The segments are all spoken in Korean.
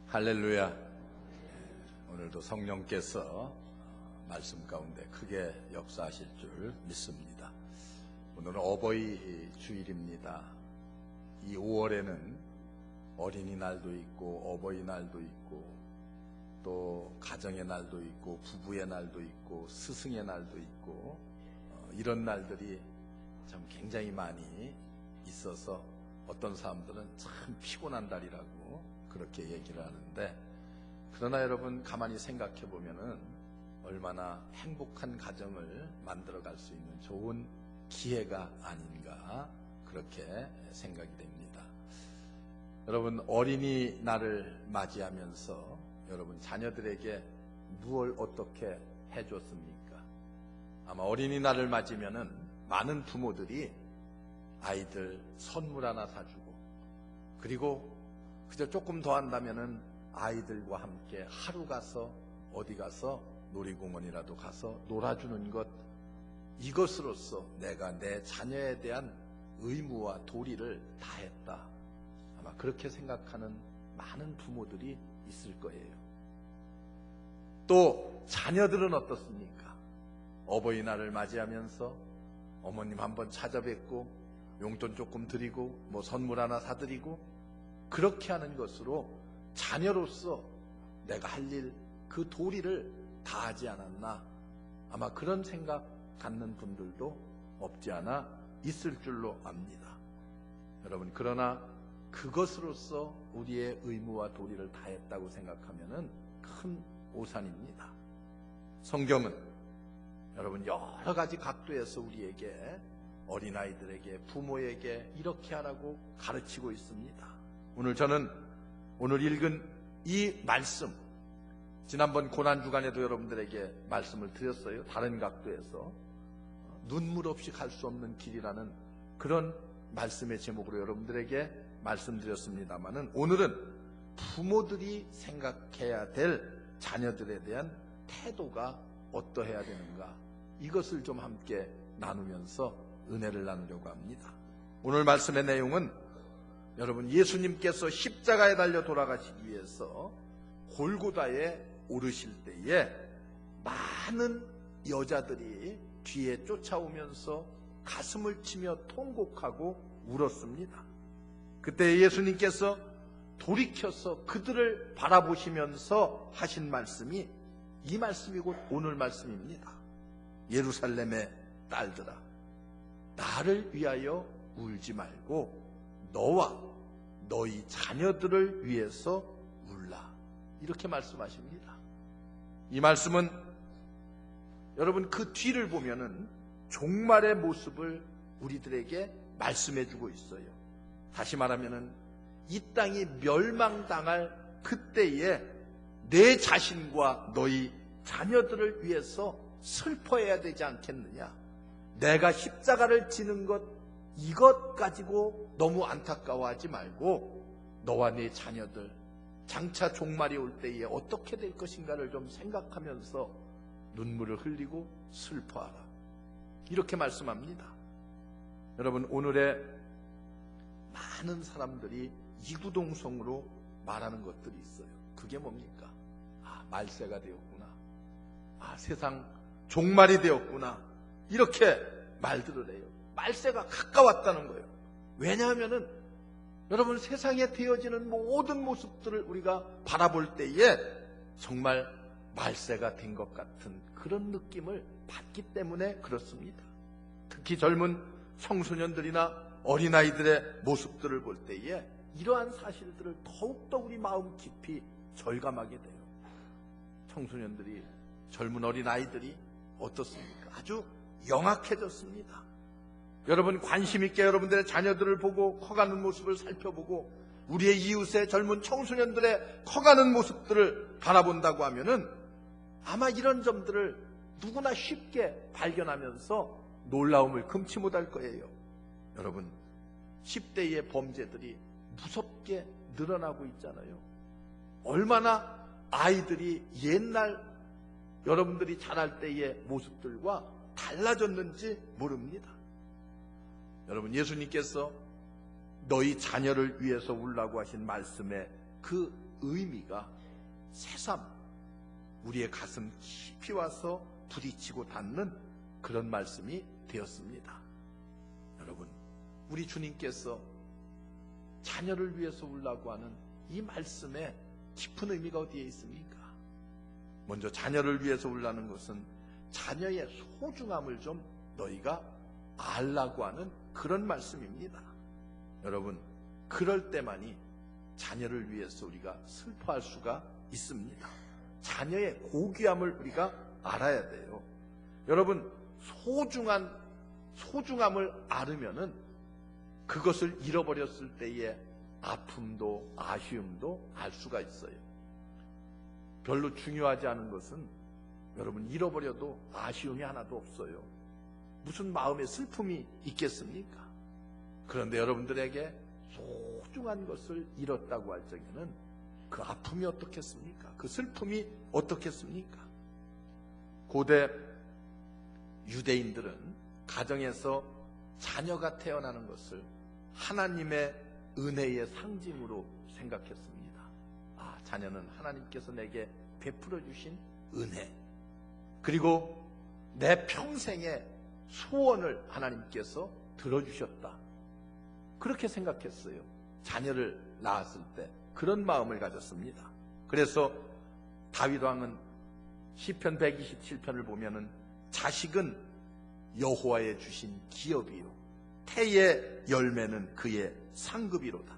할렐루야. 오늘도 성령께서 말씀 가운데 크게 역사하실 줄 믿습니다. 오늘은 어버이 주일입니다. 이 5월에는 어린이날도 있고 어버이날도 있고 또 가정의 날도 있고 부부의 날도 있고 스승의 날도 있고 이런 날들이 참 굉장히 많이 있어서 어떤 사람들은 참 피곤한 달이라고 그렇게 얘기를 하는데, 그러나 여러분 가만히 생각해 보면은 얼마나 행복한 가정을 만들어 갈 수 있는 좋은 기회가 아닌가 그렇게 생각이 됩니다. 여러분 어린이날을 맞이하면서 여러분 자녀들에게 무엇을 어떻게 해줬습니까? 아마 어린이날을 맞으면은 많은 부모들이 아이들 선물 하나 사주고, 그리고 그저 조금 더 한다면은 아이들과 함께 하루 가서 어디 가서 놀이공원이라도 가서 놀아주는 것, 이것으로써 내가 내 자녀에 대한 의무와 도리를 다했다. 아마 그렇게 생각하는 많은 부모들이 있을 거예요. 또 자녀들은 어떻습니까? 어버이날을 맞이하면서 어머님 한번 찾아뵙고 용돈 조금 드리고 뭐 선물 하나 사드리고, 그렇게 하는 것으로 자녀로서 내가 할 일, 그 도리를 다하지 않았나, 아마 그런 생각 갖는 분들도 없지 않아 있을 줄로 압니다. 여러분, 그러나 그것으로서 우리의 의무와 도리를 다했다고 생각하면은 큰 오산입니다. 성경은 여러분 여러 가지 각도에서 우리에게, 어린아이들에게, 부모에게 이렇게 하라고 가르치고 있습니다. 오늘 읽은 이 말씀, 지난번 고난주간에도 여러분들에게 말씀을 드렸어요. 다른 각도에서 눈물 없이 갈 수 없는 길이라는 그런 말씀의 제목으로 여러분들에게 말씀드렸습니다마는, 오늘은 부모들이 생각해야 될 자녀들에 대한 태도가 어떠해야 되는가, 이것을 좀 함께 나누면서 은혜를 나누려고 합니다. 오늘 말씀의 내용은 여러분 예수님께서 십자가에 달려 돌아가시기 위해서 골고다에 오르실 때에 많은 여자들이 뒤에 쫓아오면서 가슴을 치며 통곡하고 울었습니다. 그때 예수님께서 돌이켜서 그들을 바라보시면서 하신 말씀이 이 말씀이 곧 오늘 말씀입니다. 예루살렘의 딸들아, 나를 위하여 울지 말고 너와 너희 자녀들을 위해서 울라, 이렇게 말씀하십니다. 이 말씀은 여러분 그 뒤를 보면은 종말의 모습을 우리들에게 말씀해 주고 있어요. 다시 말하면은 이 땅이 멸망당할 그때에 내 자신과 너희 자녀들을 위해서 슬퍼해야 되지 않겠느냐. 내가 십자가를 지는 것, 이것 가지고 너무 안타까워하지 말고 너와 네 자녀들 장차 종말이 올 때에 어떻게 될 것인가를 좀 생각하면서 눈물을 흘리고 슬퍼하라, 이렇게 말씀합니다. 여러분, 오늘의 많은 사람들이 이구동성으로 말하는 것들이 있어요. 그게 뭡니까? 말세가 되었구나, 세상 종말이 되었구나, 이렇게 말들을 해요. 말세가 가까웠다는 거예요. 왜냐하면은 여러분 세상에 되어지는 모든 모습들을 우리가 바라볼 때에 정말 말세가 된 것 같은 그런 느낌을 받기 때문에 그렇습니다. 특히 젊은 청소년들이나 어린아이들의 모습들을 볼 때에 이러한 사실들을 더욱더 우리 마음 깊이 절감하게 돼요. 청소년들이, 젊은 어린아이들이 어떻습니까? 아주 영악해졌습니다. 여러분 관심 있게 여러분들의 자녀들을 보고 커가는 모습을 살펴보고 우리의 이웃의 젊은 청소년들의 커가는 모습들을 바라본다고 하면은 아마 이런 점들을 누구나 쉽게 발견하면서 놀라움을 금치 못할 거예요. 여러분 10대의 범죄들이 무섭게 늘어나고 있잖아요. 얼마나 아이들이 옛날 여러분들이 자랄 때의 모습들과 달라졌는지 모릅니다. 여러분 예수님께서 너희 자녀를 위해서 울라고 하신 말씀의 그 의미가 새삼 우리의 가슴 깊이 와서 부딪히고 닿는 그런 말씀이 되었습니다. 여러분, 우리 주님께서 자녀를 위해서 울라고 하는 이 말씀에 깊은 의미가 어디에 있습니까? 먼저 자녀를 위해서 울라는 것은 자녀의 소중함을 좀 너희가 알라고 하는 그런 말씀입니다. 여러분, 그럴 때만이 자녀를 위해서 우리가 슬퍼할 수가 있습니다. 자녀의 고귀함을 우리가 알아야 돼요. 여러분, 소중함을 알으면은 그것을 잃어버렸을 때의 아픔도 아쉬움도 알 수가 있어요. 별로 중요하지 않은 것은 여러분 잃어버려도 아쉬움이 하나도 없어요. 무슨 마음의 슬픔이 있겠습니까? 그런데 여러분들에게 소중한 것을 잃었다고 할 적에는 그 아픔이 어떻겠습니까? 그 슬픔이 어떻겠습니까? 고대 유대인들은 가정에서 자녀가 태어나는 것을 하나님의 은혜의 상징으로 생각했습니다. 아, 자녀는 하나님께서 내게 베풀어 주신 은혜, 그리고 내 평생의 소원을 하나님께서 들어주셨다, 그렇게 생각했어요. 자녀를 낳았을 때 그런 마음을 가졌습니다. 그래서 다윗 왕은 시편 127편을 보면은 자식은 여호와의 주신 기업이요 태의 열매는 그의 상급이로다.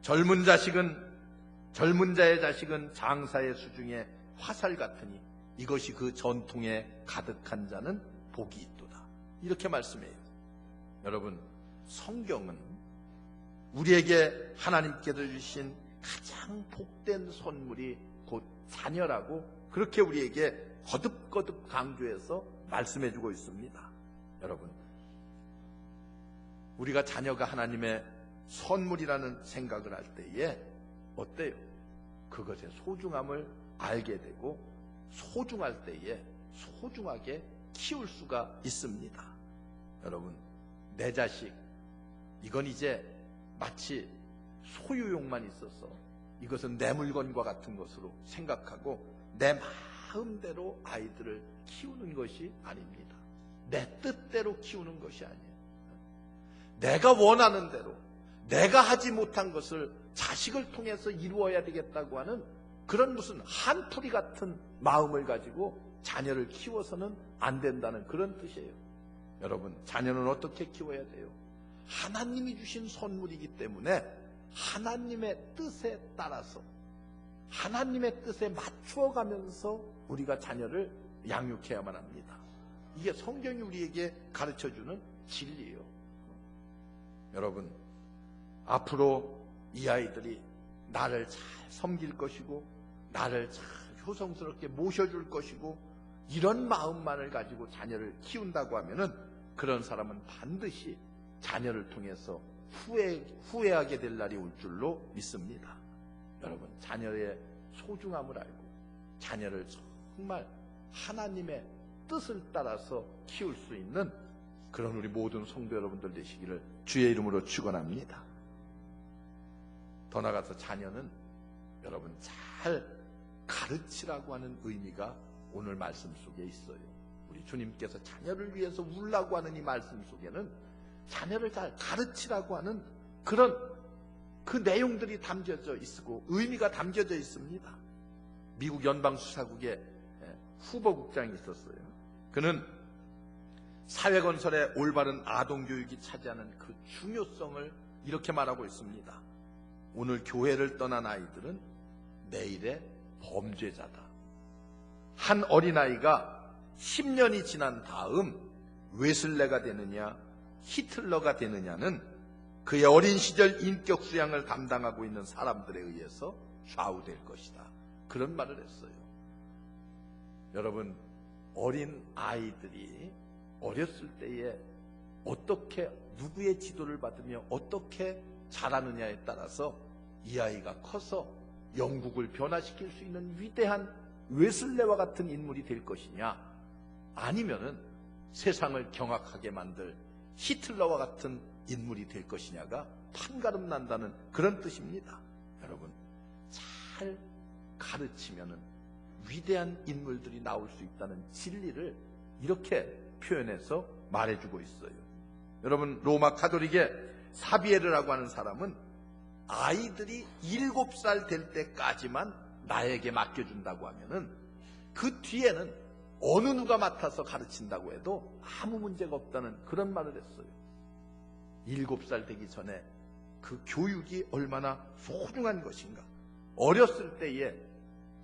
젊은 자의 자식은 장사의 수중에 화살 같으니 이것이 그 전통에 가득한 자는 복이 있도다. 이렇게 말씀해요. 여러분, 성경은 우리에게 하나님께서 주신 가장 복된 선물이 곧 자녀라고 그렇게 우리에게 거듭거듭 강조해서 말씀해주고 있습니다. 여러분, 우리가 자녀가 하나님의 선물이라는 생각을 할 때에 어때요? 그것의 소중함을 알게 되고 소중할 때에 소중하게 키울 수가 있습니다. 여러분, 내 자식, 이건 이제 마치 소유욕만 있어서 이것은 내 물건과 같은 것으로 생각하고 내 마음대로 아이들을 키우는 것이 아닙니다. 내 뜻대로 키우는 것이 아니에요. 내가 원하는 대로, 내가 하지 못한 것을 자식을 통해서 이루어야 되겠다고 하는 그런 무슨 한풀이 같은 마음을 가지고 자녀를 키워서는 안 된다는 그런 뜻이에요. 여러분, 자녀는 어떻게 키워야 돼요? 하나님이 주신 선물이기 때문에 하나님의 뜻에 따라서 하나님의 뜻에 맞추어가면서 우리가 자녀를 양육해야만 합니다. 이게 성경이 우리에게 가르쳐주는 진리예요. 여러분, 앞으로 이 아이들이 나를 잘 섬길 것이고 나를 잘 효성스럽게 모셔줄 것이고 이런 마음만을 가지고 자녀를 키운다고 하면은 그런 사람은 반드시 자녀를 통해서 후회하게 될 날이 올 줄로 믿습니다. 여러분, 자녀의 소중함을 알고 자녀를 정말 하나님의 뜻을 따라서 키울 수 있는 그런 우리 모든 성도 여러분들 되시기를 주의 이름으로 축원합니다. 더 나아가서 자녀는 여러분 잘 가르치라고 하는 의미가 오늘 말씀 속에 있어요. 우리 주님께서 자녀를 위해서 울라고 하는 이 말씀 속에는 자녀를 잘 가르치라고 하는 그런 그 내용들이 담겨져 있고 의미가 담겨져 있습니다. 미국 연방수사국에 후보국장이 있었어요. 그는 사회건설의 올바른 아동교육이 차지하는 그 중요성을 이렇게 말하고 있습니다. 오늘 교회를 떠난 아이들은 내일의 범죄자다. 한 어린아이가 10년이 지난 다음 웨슬레가 되느냐 히틀러가 되느냐는 그의 어린 시절 인격 수양을 감당하고 있는 사람들에 의해서 좌우될 것이다. 그런 말을 했어요. 여러분, 어린 아이들이 어렸을 때에 어떻게 누구의 지도를 받으며 어떻게 자라느냐에 따라서 이 아이가 커서 영국을 변화시킬 수 있는 위대한 웨슬레와 같은 인물이 될 것이냐, 아니면은 세상을 경악하게 만들 히틀러와 같은 인물이 될 것이냐가 판가름 난다는 그런 뜻입니다. 여러분, 잘 가르치면은 위대한 인물들이 나올 수 있다는 진리를 이렇게 표현해서 말해주고 있어요. 여러분, 로마 가톨릭의 사비에르라고 하는 사람은 아이들이 7살 될 때까지만 나에게 맡겨준다고 하면은 그 뒤에는 어느 누가 맡아서 가르친다고 해도 아무 문제가 없다는 그런 말을 했어요. 7살 되기 전에 그 교육이 얼마나 소중한 것인가. 어렸을 때에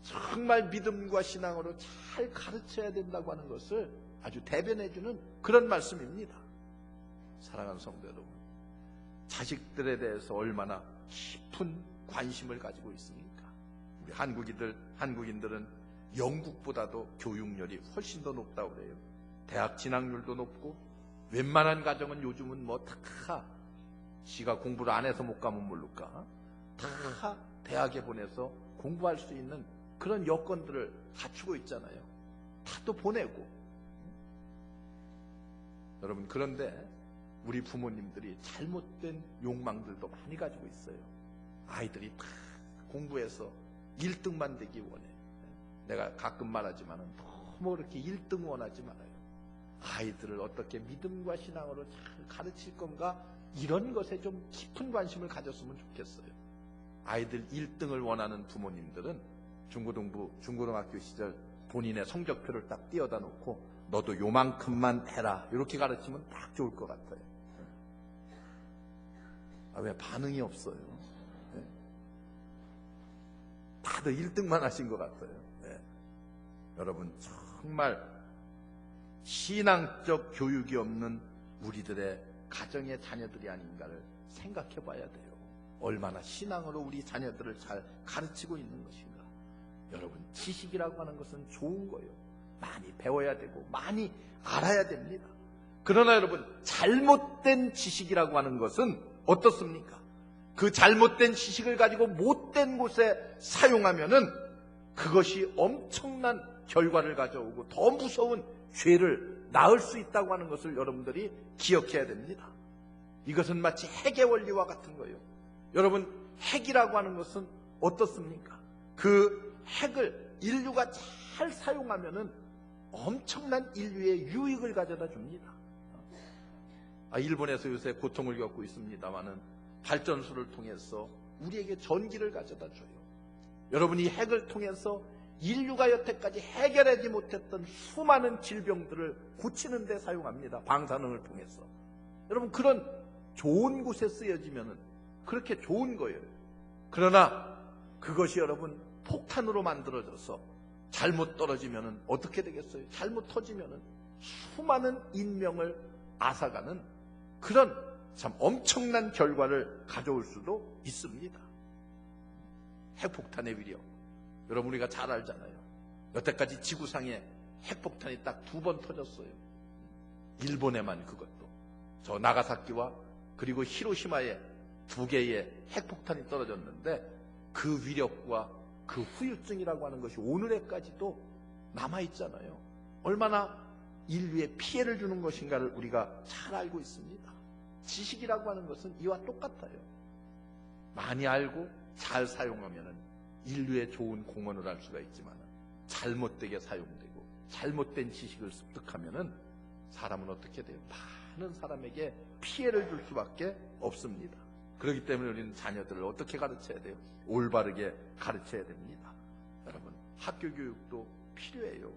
정말 믿음과 신앙으로 잘 가르쳐야 된다고 하는 것을 아주 대변해주는 그런 말씀입니다. 사랑하는 성도 여러분, 자식들에 대해서 얼마나 깊은 관심을 가지고 있습니까? 우리 한국인들은 영국보다도 교육열이 훨씬 더 높다고 그래요. 대학 진학률도 높고, 웬만한 가정은 요즘은 뭐 다 지가 공부를 안 해서 못 가면 모를까, 다 대학에 보내서 공부할 수 있는 그런 여건들을 갖추고 있잖아요. 다 또 보내고. 여러분, 그런데 우리 부모님들이 잘못된 욕망들도 많이 가지고 있어요. 아이들이 다 공부해서 1등만 되기 원해. 내가 가끔 말하지만 너무 그렇게 1등 원하지 말아요. 아이들을 어떻게 믿음과 신앙으로 잘 가르칠 건가, 이런 것에 좀 깊은 관심을 가졌으면 좋겠어요. 아이들 1등을 원하는 부모님들은 중고등학교 시절 본인의 성적표를 딱 띄어다 놓고 너도 요만큼만 해라, 이렇게 가르치면 딱 좋을 것 같아요. 왜 반응이 없어요? 네. 다들 1등만 하신 것 같아요. 네. 여러분, 정말 신앙적 교육이 없는 우리들의 가정의 자녀들이 아닌가를 생각해 봐야 돼요. 얼마나 신앙으로 우리 자녀들을 잘 가르치고 있는 것인가. 여러분, 지식이라고 하는 것은 좋은 거예요. 많이 배워야 되고 많이 알아야 됩니다. 그러나 여러분, 잘못된 지식이라고 하는 것은 어떻습니까? 그 잘못된 지식을 가지고 못된 곳에 사용하면은 그것이 엄청난 결과를 가져오고 더 무서운 죄를 낳을 수 있다고 하는 것을 여러분들이 기억해야 됩니다. 이것은 마치 핵의 원리와 같은 거예요. 여러분, 핵이라고 하는 것은 어떻습니까? 그 핵을 인류가 잘 사용하면은 엄청난 인류의 유익을 가져다 줍니다. 일본에서 요새 고통을 겪고 있습니다마는 발전소를 통해서 우리에게 전기를 가져다 줘요. 여러분, 이 핵을 통해서 인류가 여태까지 해결하지 못했던 수많은 질병들을 고치는 데 사용합니다. 방사능을 통해서. 여러분, 그런 좋은 곳에 쓰여지면은 그렇게 좋은 거예요. 그러나 그것이 여러분 폭탄으로 만들어져서 잘못 떨어지면은 어떻게 되겠어요? 잘못 터지면은 수많은 인명을 앗아가는 그런 참 엄청난 결과를 가져올 수도 있습니다. 핵폭탄의 위력, 여러분 우리가 잘 알잖아요. 여태까지 지구상에 핵폭탄이 딱 2번 터졌어요. 일본에만 그것도. 저 나가사키와 그리고 히로시마에 2개의 핵폭탄이 떨어졌는데 그 위력과 그 후유증이라고 하는 것이 오늘에까지도 남아있잖아요. 얼마나 인류에 피해를 주는 것인가를 우리가 잘 알고 있습니다. 지식이라고 하는 것은 이와 똑같아요. 많이 알고 잘 사용하면 인류에 좋은 공헌을 할 수가 있지만 잘못되게 사용되고 잘못된 지식을 습득하면 사람은 어떻게 돼요? 많은 사람에게 피해를 줄 수밖에 없습니다. 그렇기 때문에 우리는 자녀들을 어떻게 가르쳐야 돼요? 올바르게 가르쳐야 됩니다. 여러분, 학교 교육도 필요해요.